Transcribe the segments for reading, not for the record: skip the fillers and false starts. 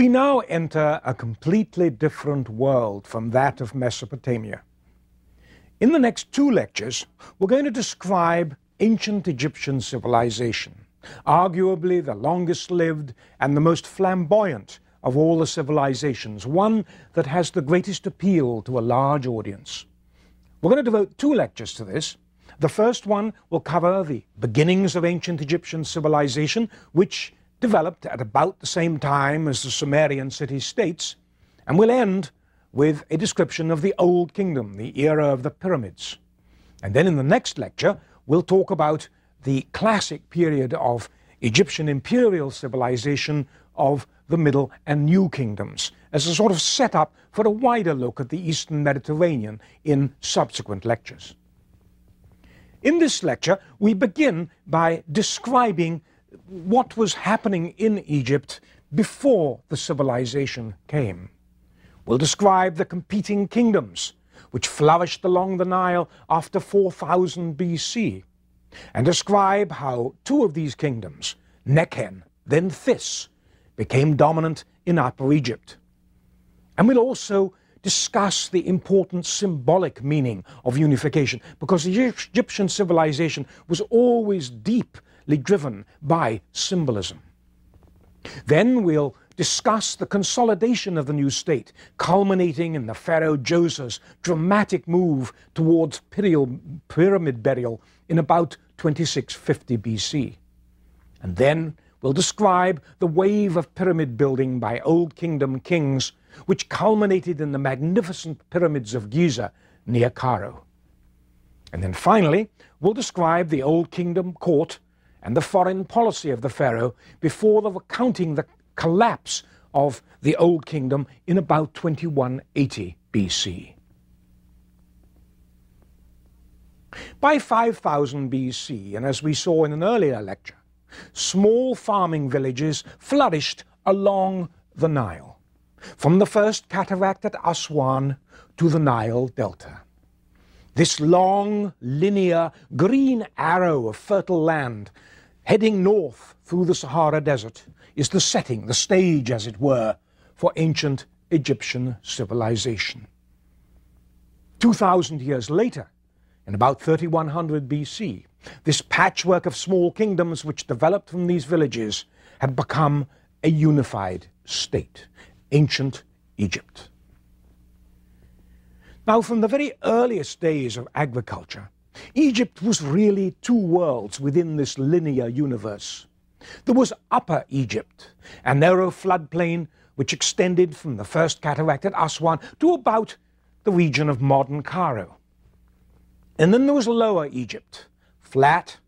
We now enter a completely different world from that of Mesopotamia. In the next 2 lectures, we're going to describe ancient Egyptian civilization, arguably the longest lived and the most flamboyant of all the civilizations, one that has the greatest appeal to a large audience. We're going to devote 2 lectures to this. The first one will cover the beginnings of ancient Egyptian civilization, which developed at about the same time as the Sumerian city-states, and we'll end with a description of the Old Kingdom, the era of the pyramids. And then in the next lecture, we'll talk about the classic period of Egyptian imperial civilization of the Middle and New Kingdoms, as a sort of setup for a wider look at the Eastern Mediterranean in subsequent lectures. In this lecture, we begin by describing what was happening in Egypt before the civilization came. We'll describe the competing kingdoms which flourished along the Nile after 4000 BC, and describe how 2 of these kingdoms, Nekhen, then This, became dominant in Upper Egypt. And we'll also discuss the important symbolic meaning of unification, because Egyptian civilization was always deeply driven by symbolism. Then we'll discuss the consolidation of the new state, culminating in the pharaoh Djoser's dramatic move towards pyramid burial in about 2650 BC. And then we'll describe the wave of pyramid building by Old Kingdom kings, which culminated in the magnificent pyramids of Giza near Cairo. And then finally, we'll describe the Old Kingdom court and the foreign policy of the pharaoh before recounting the collapse of the Old Kingdom in about 2180 BC. By 5000 BC, and as we saw in an earlier lecture, small farming villages flourished along the Nile, from the first cataract at Aswan to the Nile Delta. This long, linear, green arrow of fertile land heading north through the Sahara Desert is the setting, the stage, as it were, for ancient Egyptian civilization. 2,000 years later, in about 3100 BC, this patchwork of small kingdoms which developed from these villages had become a unified state, ancient Egypt. Now, from the very earliest days of agriculture, Egypt was really 2 worlds within this linear universe. There was Upper Egypt, a narrow floodplain which extended from the first cataract at Aswan to about the region of modern Cairo. And then there was Lower Egypt, flat,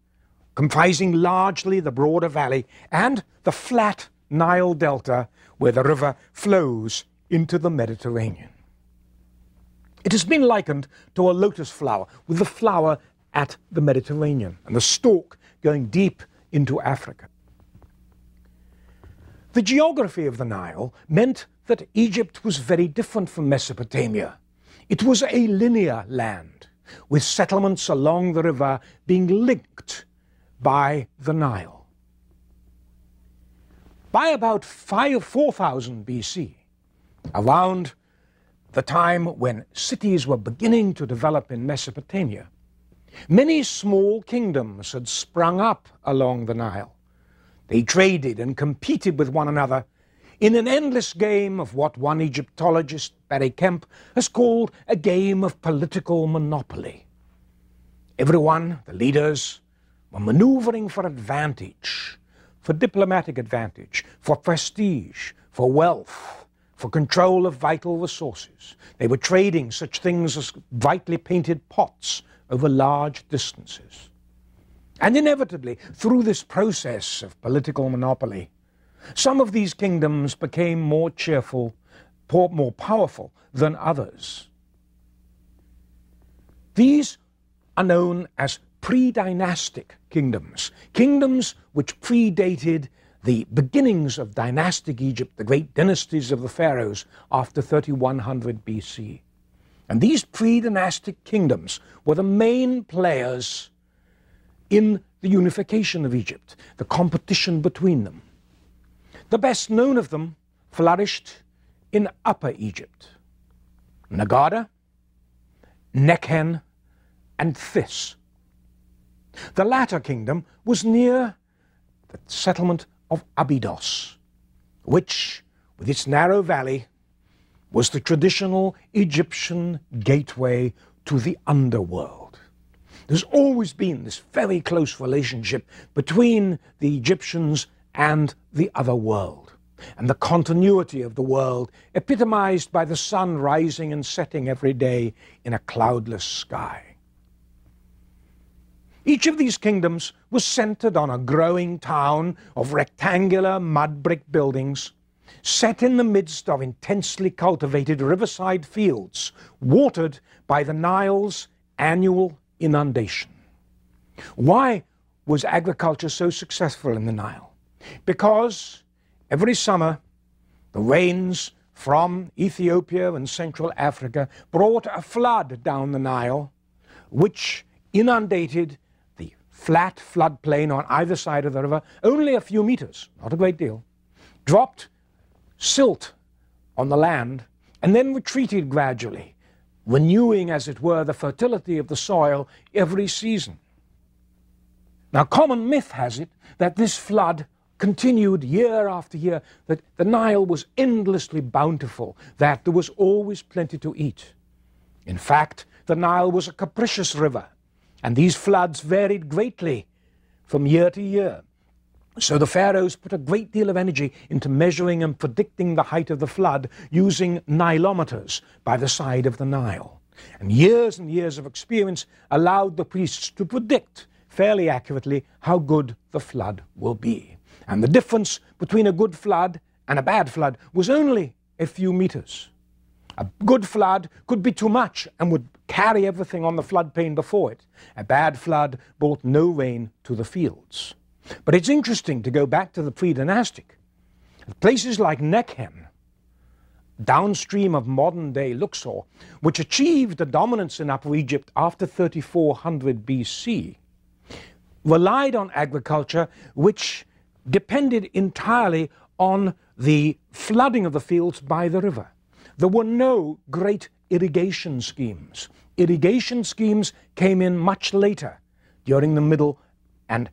comprising largely the broader valley, and the flat Nile Delta, where the river flows into the Mediterranean. It has been likened to a lotus flower, with the flower at the Mediterranean and the stalk going deep into Africa. The geography of the Nile meant that Egypt was very different from Mesopotamia. It was a linear land, with settlements along the river being linked by the Nile. By about 4000 BC, around the time when cities were beginning to develop in Mesopotamia, many small kingdoms had sprung up along the Nile. They traded and competed with one another in an endless game of what one Egyptologist, Barry Kemp, has called a game of political monopoly. Everyone, the leaders, were maneuvering for advantage, for diplomatic advantage, for prestige, for wealth, for control of vital resources. They were trading such things as brightly painted pots over large distances. And inevitably, through this process of political monopoly, some of these kingdoms became more cheerful, more powerful than others. These are known as pre-dynastic kingdoms, kingdoms which predated the beginnings of dynastic Egypt, the great dynasties of the pharaohs after 3100 BC. And these pre-dynastic kingdoms were the main players in the unification of Egypt, the competition between them. The best known of them, flourished in Upper Egypt: Nagada, Nekhen, and This. The latter kingdom was near the settlement of Abydos, which, with its narrow valley, was the traditional Egyptian gateway to the underworld. There's always been this very close relationship between the Egyptians and the other world, and the continuity of the world epitomized by the sun rising and setting every day in a cloudless sky. Each of these kingdoms was centered on a growing town of rectangular mud brick buildings, set in the midst of intensely cultivated riverside fields, watered by the Nile's annual inundation. Why was agriculture so successful in the Nile? Because every summer the rains from Ethiopia and Central Africa brought a flood down the Nile, which inundated the flat floodplain on either side of the river, only a few meters, not a great deal, dropped silt on the land, and then retreated gradually, renewing, as it were, the fertility of the soil every season. Now, common myth has it that this flood continued year after year, that the Nile was endlessly bountiful, that there was always plenty to eat. In fact, the Nile was a capricious river, and these floods varied greatly from year to year. So the pharaohs put a great deal of energy into measuring and predicting the height of the flood using nilometers by the side of the Nile. And years of experience allowed the priests to predict fairly accurately how good the flood will be. And the difference between a good flood and a bad flood was only a few meters. A good flood could be too much and would carry everything on the floodplain before it. A bad flood brought no rain to the fields. But it's interesting to go back to the pre-dynastic. Places like Nekhen, downstream of modern-day Luxor, which achieved a dominance in Upper Egypt after 3400 BC, relied on agriculture which depended entirely on the flooding of the fields by the river. There were no great irrigation schemes. Irrigation schemes came in much later, during the Middle and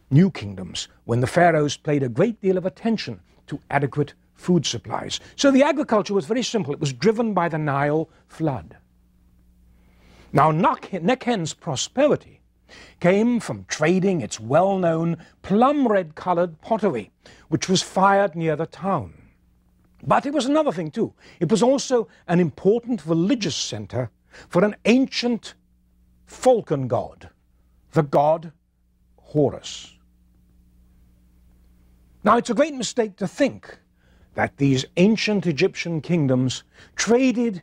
New Kingdoms, when the pharaohs paid a great deal of attention to adequate food supplies. So the agriculture was very simple. It was driven by the Nile flood. Now, Nekhen's prosperity came from trading its well-known plum-red-colored pottery, which was fired near the town. But it was another thing too. It was also an important religious center for an ancient falcon god, the god Horus. Now, it's a great mistake to think that these ancient Egyptian kingdoms traded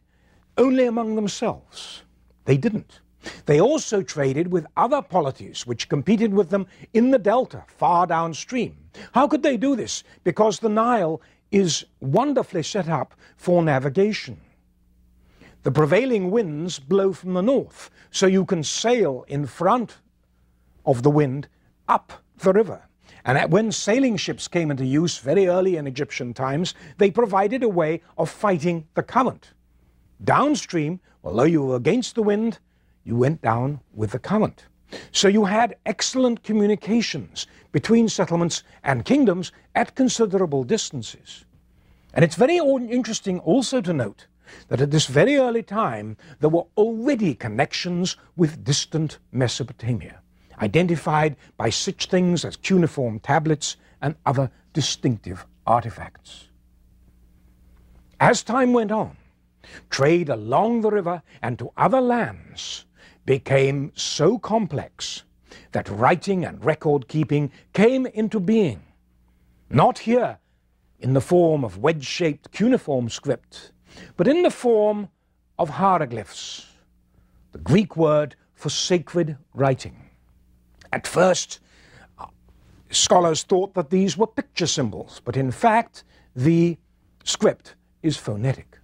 only among themselves. They didn't. They also traded with other polities which competed with them in the delta, far downstream. How could they do this? Because the Nile is wonderfully set up for navigation. The prevailing winds blow from the north, so you can sail in front of the wind up the river. And when sailing ships came into use very early in Egyptian times, they provided a way of fighting the current. Downstream, although you were against the wind, you went down with the current. So you had excellent communications between settlements and kingdoms at considerable distances. And it's very interesting also to note that at this very early time, there were already connections with distant Mesopotamia, identified by such things as cuneiform tablets and other distinctive artifacts. As time went on, trade along the river and to other lands became so complex that writing and record-keeping came into being, not here in the form of wedge-shaped cuneiform script, but in the form of hieroglyphs, the Greek word for sacred writing. At first, scholars thought that these were picture symbols, but in fact, the script is phonetic.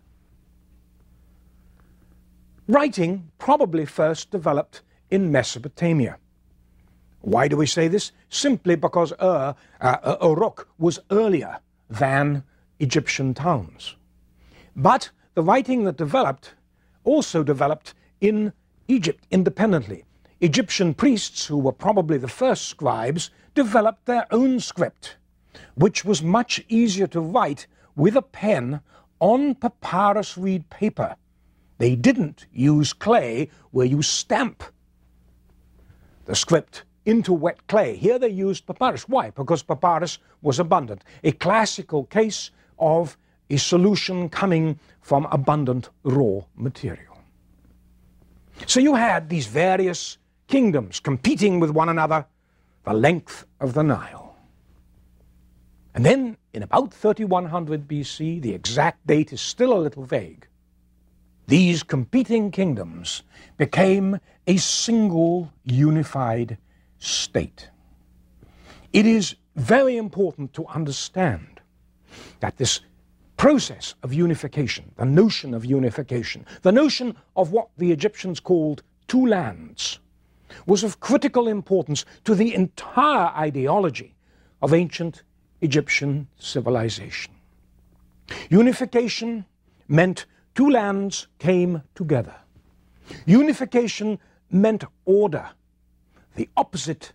Writing probably first developed in Mesopotamia. Why do we say this? Simply because Uruk was earlier than Egyptian towns. But the writing that developed also developed in Egypt independently. Egyptian priests, who were probably the first scribes, developed their own script, which was much easier to write with a pen on papyrus reed paper. They didn't use clay where you stamp the script into wet clay. Here they used papyrus. Why? Because papyrus was abundant. A classical case of a solution coming from abundant raw material. So you had these various kingdoms competing with one another the length of the Nile. And then in about 3100 BC, the exact date is still a little vague, these competing kingdoms became a single unified state. It is very important to understand that this process of unification, the notion of unification, the notion of what the Egyptians called two lands, was of critical importance to the entire ideology of ancient Egyptian civilization. Unification meant two lands came together. Unification meant order, the opposite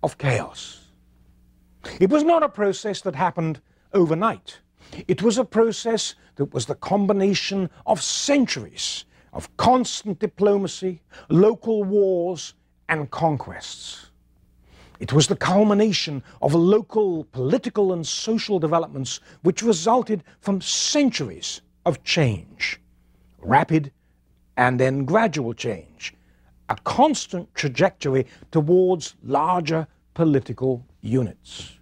of chaos. It was not a process that happened overnight. It was a process that was the combination of centuries of constant diplomacy, local wars, and conquests. It was the culmination of local political and social developments which resulted from centuries of change, rapid and then gradual change, a constant trajectory towards larger political units.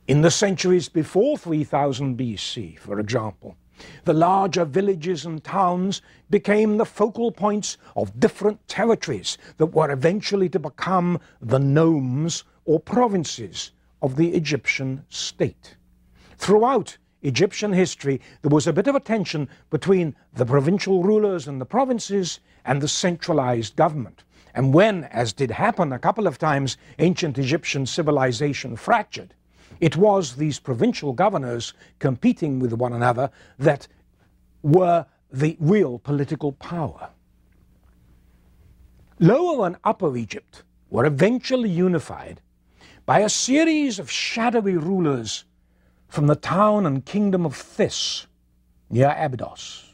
In the centuries before 3000 BC, for example, the larger villages and towns became the focal points of different territories that were eventually to become the nomes or provinces of the Egyptian state. Throughout Egyptian history, there was a bit of a tension between the provincial rulers and the provinces and the centralized government. And when, as did happen a couple of times, ancient Egyptian civilization fractured, it was these provincial governors competing with one another that were the real political power. Lower and Upper Egypt were eventually unified by a series of shadowy rulers from the town and kingdom of This, near Abydos.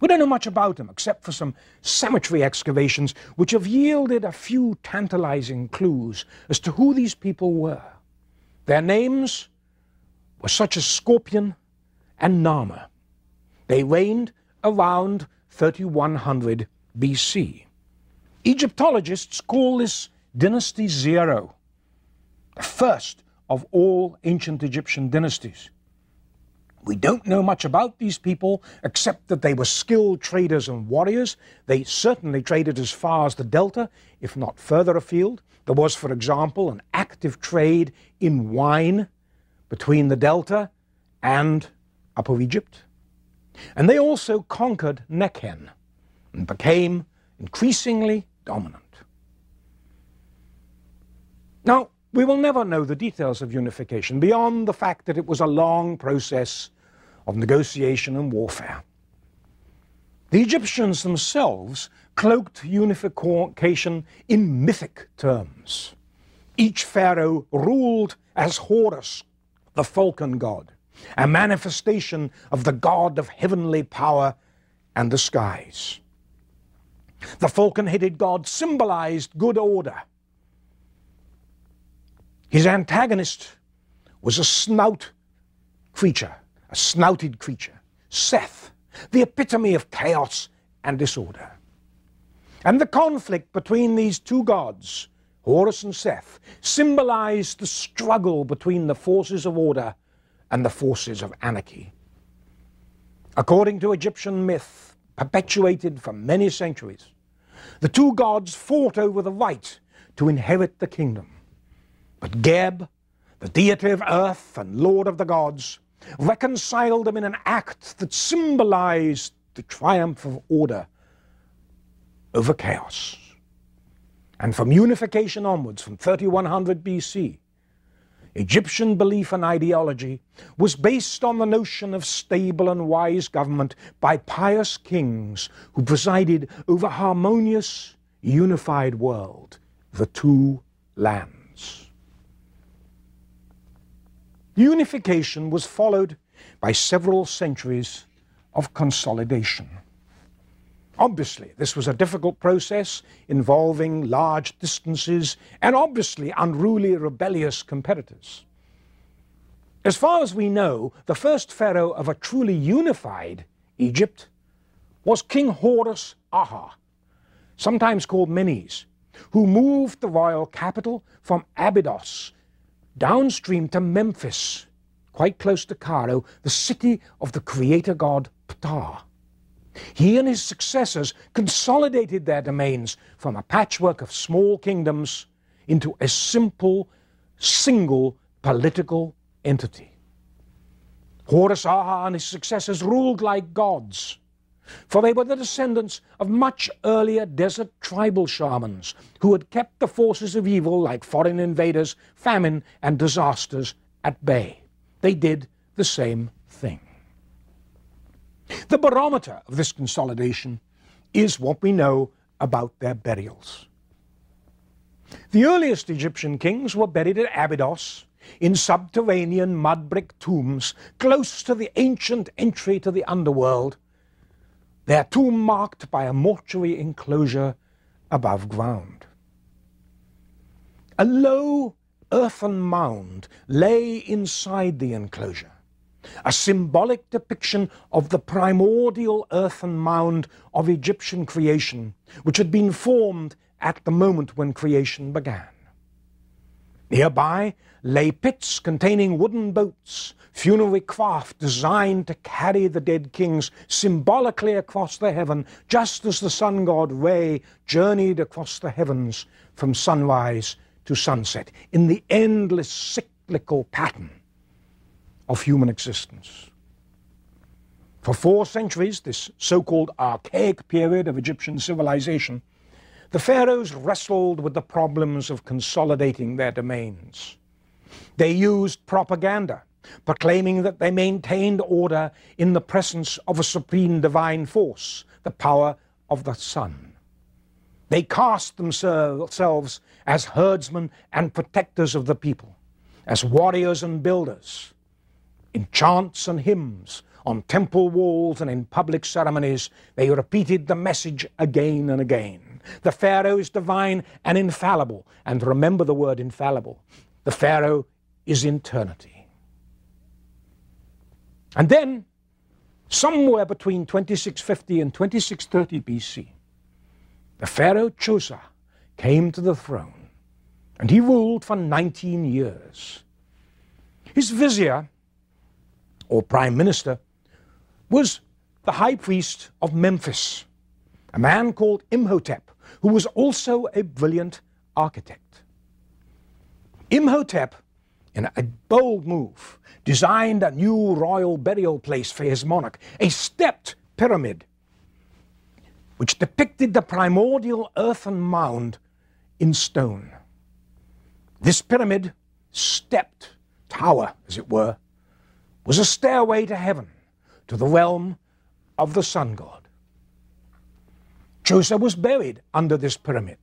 We don't know much about them except for some cemetery excavations which have yielded a few tantalizing clues as to who these people were. Their names were such as Scorpion and Nama. They reigned around 3100 BC. Egyptologists call this Dynasty 0, the first of all ancient Egyptian dynasties. We don't know much about these people except that they were skilled traders and warriors. They certainly traded as far as the Delta, if not further afield. There was, for example, an active trade in wine between the Delta and Upper Egypt. And they also conquered Nekhen and became increasingly dominant. Now, we will never know the details of unification beyond the fact that it was a long process of negotiation and warfare. The Egyptians themselves cloaked unification in mythic terms. Each pharaoh ruled as Horus, the falcon god, a manifestation of the god of heavenly power and the skies. The falcon-headed god symbolized good order. His antagonist was a snouted creature, Seth, the epitome of chaos and disorder. And the conflict between these two gods, Horus and Seth, symbolized the struggle between the forces of order and the forces of anarchy. According to Egyptian myth, perpetuated for many centuries, the two gods fought over the right to inherit the kingdom. But Geb, the deity of earth and lord of the gods, reconciled them in an act that symbolized the triumph of order over chaos. And from unification onwards, from 3100 BC, Egyptian belief and ideology was based on the notion of stable and wise government by pious kings who presided over a harmonious, unified world, the two lands. Unification was followed by several centuries of consolidation. Obviously, this was a difficult process involving large distances and obviously unruly, rebellious competitors. As far as we know, the first pharaoh of a truly unified Egypt was King Horus Aha, sometimes called Menes, who moved the royal capital from Abydos downstream to Memphis, quite close to Cairo, the city of the creator god Ptah. He and his successors consolidated their domains from a patchwork of small kingdoms into a simple, single political entity. Horus Aha and his successors ruled like gods, for they were the descendants of much earlier desert tribal shamans who had kept the forces of evil like foreign invaders, famine, and disasters at bay. They did the same thing. The barometer of this consolidation is what we know about their burials. The earliest Egyptian kings were buried at Abydos in subterranean mud brick tombs close to the ancient entry to the underworld, their tomb marked by a mortuary enclosure above ground. A low earthen mound lay inside the enclosure, a symbolic depiction of the primordial earthen mound of Egyptian creation, which had been formed at the moment when creation began. Nearby lay pits containing wooden boats, funerary craft designed to carry the dead kings symbolically across the heaven, just as the sun god Re journeyed across the heavens from sunrise to sunset, in the endless cyclical pattern of human existence. For 4 centuries, this so-called archaic period of Egyptian civilization, the pharaohs wrestled with the problems of consolidating their domains. They used propaganda, proclaiming that they maintained order in the presence of a supreme divine force, the power of the sun. They cast themselves as herdsmen and protectors of the people, as warriors and builders. In chants and hymns, on temple walls and in public ceremonies, they repeated the message again and again. The Pharaoh is divine and infallible. And remember the word infallible. The Pharaoh is eternity. And then, somewhere between 2650 and 2630 BC, the Pharaoh Chosa came to the throne, and he ruled for 19 years. His vizier, or prime minister, was the high priest of Memphis, a man called Imhotep, who was also a brilliant architect. Imhotep, in a bold move, designed a new royal burial place for his monarch, a stepped pyramid, which depicted the primordial earthen mound in stone. This pyramid, stepped tower, as it were, was a stairway to heaven, to the realm of the sun god. Chosa was buried under this pyramid,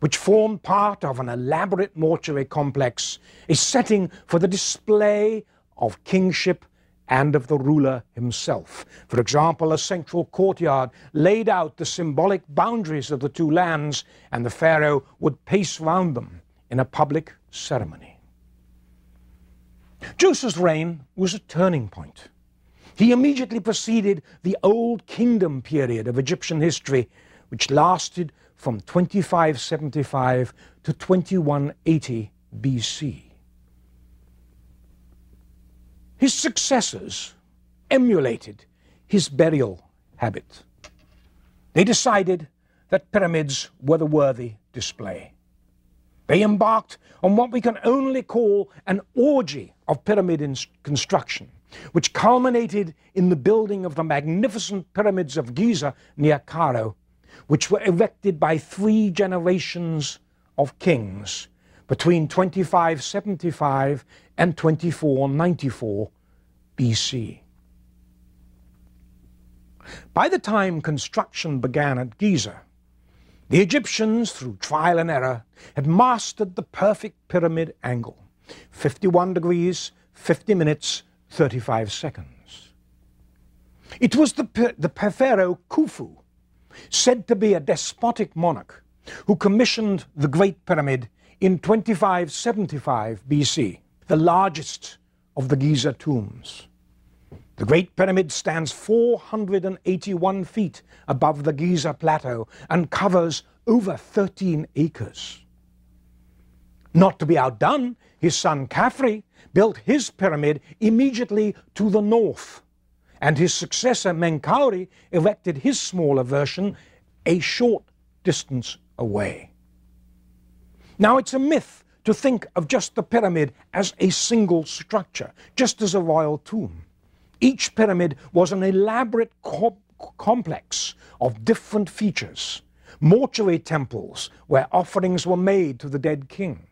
which formed part of an elaborate mortuary complex, a setting for the display of kingship and of the ruler himself. For example, a central courtyard laid out the symbolic boundaries of the two lands, and the pharaoh would pace round them in a public ceremony. Chosa's reign was a turning point. He immediately preceded the Old Kingdom period of Egyptian history, which lasted from 2575 to 2180 BC. His successors emulated his burial habit. They decided that pyramids were the worthy display. They embarked on what we can only call an orgy of pyramid construction, which culminated in the building of the magnificent pyramids of Giza near Cairo, which were erected by 3 generations of kings between 2575 and 2494 BC. By the time construction began at Giza, the Egyptians, through trial and error, had mastered the perfect pyramid angle, 51 degrees, 50 minutes, 35 seconds. It was the pharaoh Khufu, said to be a despotic monarch, who commissioned the Great Pyramid in 2575 BC, the largest of the Giza tombs. The Great Pyramid stands 481 feet above the Giza Plateau and covers over 13 acres. Not to be outdone, his son Khafre built his pyramid immediately to the north, and his successor Menkaure erected his smaller version a short distance away. Now, it's a myth to think of just the pyramid as a single structure, just as a royal tomb. Each pyramid was an elaborate complex of different features, mortuary temples where offerings were made to the dead king,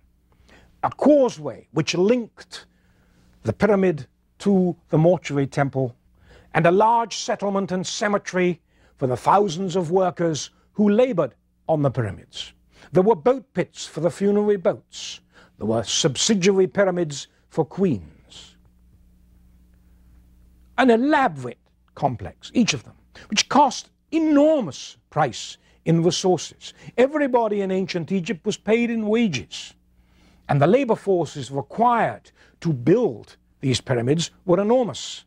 a causeway which linked the pyramid to the mortuary temple, and a large settlement and cemetery for the thousands of workers who labored on the pyramids. There were boat pits for the funerary boats. There were subsidiary pyramids for queens. An elaborate complex, each of them, which cost enormous price in resources. Everybody in ancient Egypt was paid in wages, and the labor forces required to build these pyramids were enormous.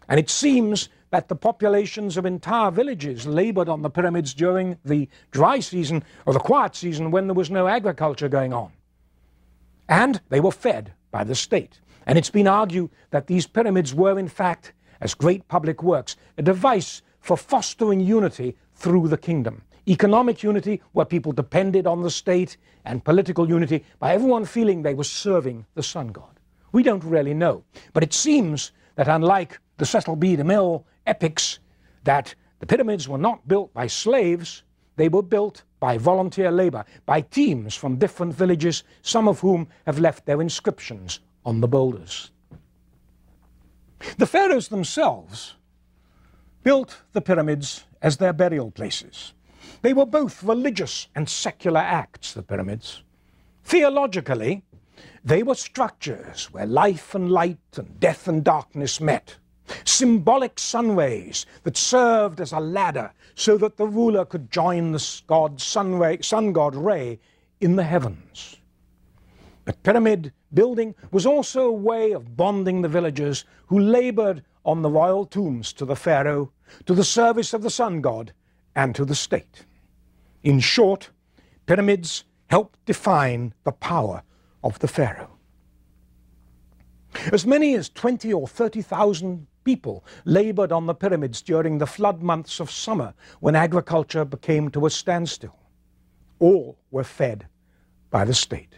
And it seems that the populations of entire villages labored on the pyramids during the dry season or the quiet season when there was no agriculture going on. And they were fed by the state. And it's been argued that these pyramids were, in fact, as great public works, a device for fostering unity through the kingdom. Economic unity, where people depended on the state, and political unity by everyone feeling they were serving the sun god. We don't really know, but it seems that unlike the Cecil B. DeMille epics, that the pyramids were not built by slaves, they were built by volunteer labor, by teams from different villages, some of whom have left their inscriptions on the boulders. The pharaohs themselves built the pyramids as their burial places. They were both religious and secular acts, the pyramids. Theologically, they were structures where life and light and death and darkness met. Symbolic sun rays that served as a ladder so that the ruler could join the sun god Re in the heavens. But pyramid building was also a way of bonding the villagers who labored on the royal tombs to the pharaoh, to the service of the sun god, and to the state. In short, pyramids helped define the power of the pharaoh. As many as 20 or 30,000 people labored on the pyramids during the flood months of summer when agriculture became to a standstill. All were fed by the state.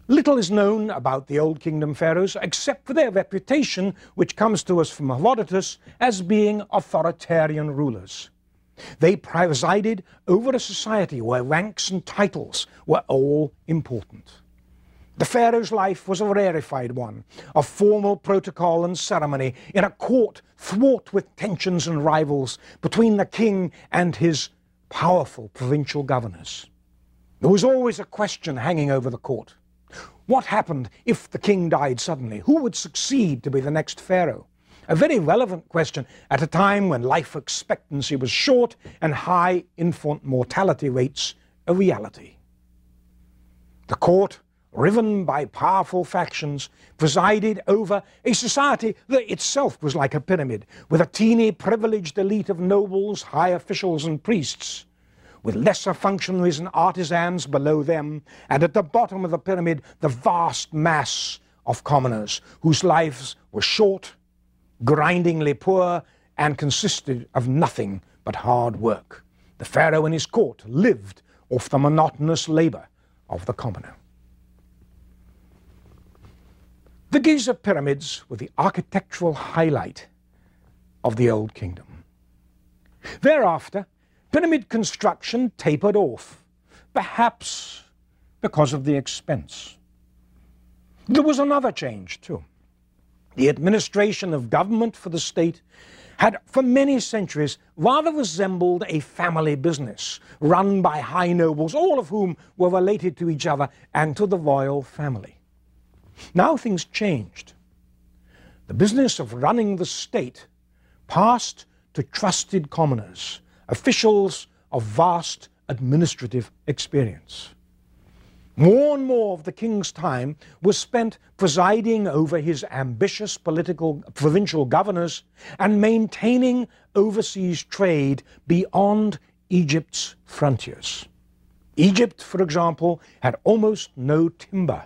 Little is known about the Old Kingdom pharaohs except for their reputation, which comes to us from Herodotus, as being authoritarian rulers. They presided over a society where ranks and titles were all important. The pharaoh's life was a rarefied one, of formal protocol and ceremony in a court fraught with tensions and rivals between the king and his powerful provincial governors. There was always a question hanging over the court. What happened if the king died suddenly? Who would succeed to be the next pharaoh? A very relevant question at a time when life expectancy was short and high infant mortality rates a reality. The court, riven by powerful factions, presided over a society that itself was like a pyramid, with a teeny privileged elite of nobles, high officials and priests, with lesser functionaries and artisans below them, and at the bottom of the pyramid the vast mass of commoners, whose lives were short, grindingly poor, and consisted of nothing but hard work. The pharaoh and his court lived off the monotonous labor of the commoner. The Giza pyramids were the architectural highlight of the Old Kingdom. Thereafter, pyramid construction tapered off, perhaps because of the expense. There was another change too. The administration of government for the state had for many centuries rather resembled a family business run by high nobles, all of whom were related to each other and to the royal family. Now things changed. The business of running the state passed to trusted commoners, officials of vast administrative experience. More and more of the king's time was spent presiding over his ambitious provincial governors and maintaining overseas trade beyond Egypt's frontiers. Egypt, for example, had almost no timber.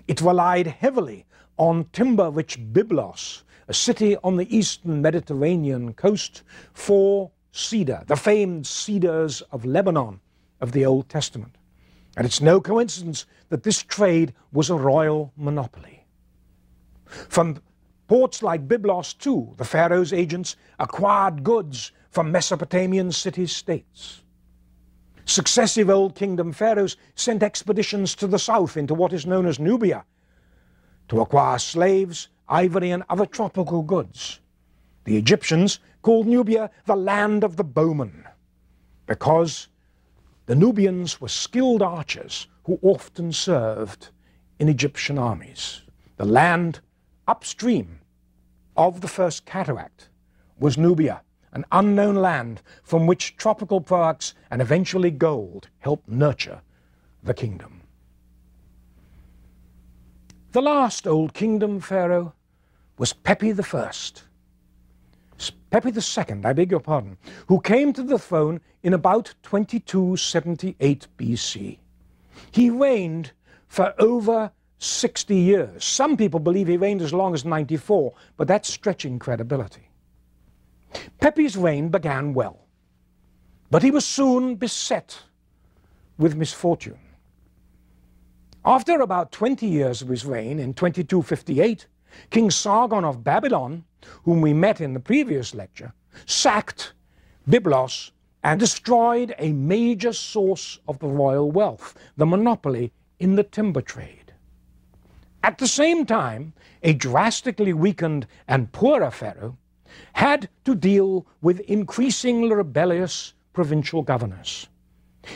It relied heavily on timber-rich Byblos, a city on the eastern Mediterranean coast, for cedar, the famed cedars of Lebanon of the Old Testament. And it's no coincidence that this trade was a royal monopoly. From ports like Byblos, too, the pharaoh's agents acquired goods from Mesopotamian city-states. Successive Old Kingdom pharaohs sent expeditions to the south into what is known as Nubia to acquire slaves, ivory, and other tropical goods. The Egyptians called Nubia the land of the bowmen because the Nubians were skilled archers who often served in Egyptian armies. The land upstream of the first cataract was Nubia, an unknown land from which tropical products and eventually gold helped nurture the kingdom. The last Old Kingdom pharaoh was Pepi I. Pepi II, I beg your pardon, who came to the throne in about 2278 BC. He reigned for over 60 years. Some people believe he reigned as long as 94, but that's stretching credibility. Pepi's reign began well, but he was soon beset with misfortune. After about 20 years of his reign, in 2258, King Sargon of Babylon, whom we met in the previous lecture, sacked Byblos and destroyed a major source of the royal wealth, the monopoly in the timber trade. At the same time, a drastically weakened and poorer pharaoh had to deal with increasingly rebellious provincial governors.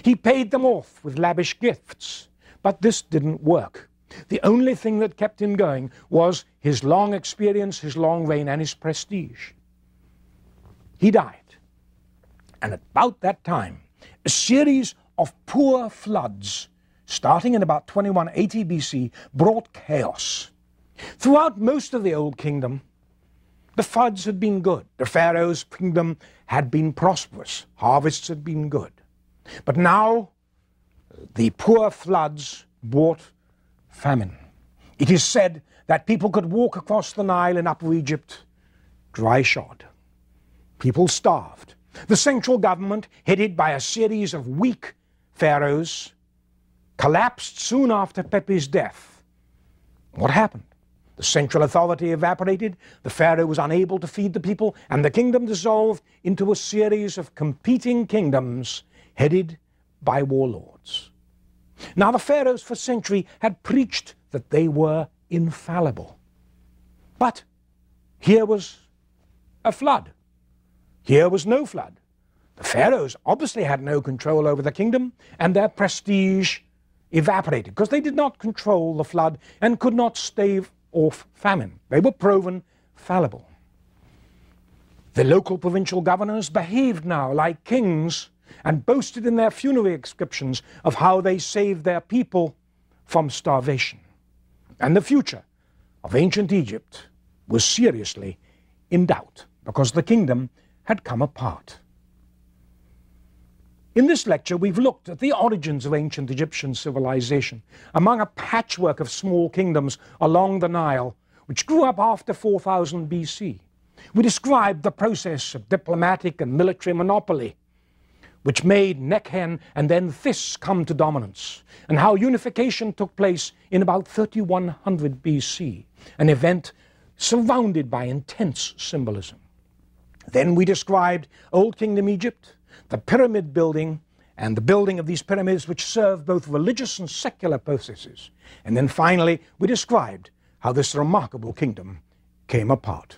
He paid them off with lavish gifts, but this didn't work. The only thing that kept him going was his long experience, his long reign, and his prestige. He died. And at about that time, a series of poor floods, starting in about 2180 BC, brought chaos. Throughout most of the Old Kingdom, the floods had been good. The pharaoh's kingdom had been prosperous. Harvests had been good. But now, the poor floods brought famine. It is said that people could walk across the Nile in Upper Egypt dry-shod. People starved. The central government, headed by a series of weak pharaohs, collapsed soon after Pepi's death. What happened? The central authority evaporated, the pharaoh was unable to feed the people, and the kingdom dissolved into a series of competing kingdoms headed by warlords. Now, the pharaohs for centuries had preached that they were infallible. But here was a flood. Here was no flood. The pharaohs obviously had no control over the kingdom, and their prestige evaporated because they did not control the flood and could not stave off famine. They were proven fallible. The local provincial governors behaved now like kings and boasted in their funerary inscriptions of how they saved their people from starvation. And the future of ancient Egypt was seriously in doubt because the kingdom had come apart. In this lecture, we've looked at the origins of ancient Egyptian civilization among a patchwork of small kingdoms along the Nile, which grew up after 4000 BC. We described the process of diplomatic and military monopoly, which made Nekhen and then This come to dominance, and how unification took place in about 3100 BC, an event surrounded by intense symbolism. Then we described Old Kingdom Egypt, the pyramid building, and the building of these pyramids which served both religious and secular purposes. And then finally, we described how this remarkable kingdom came apart.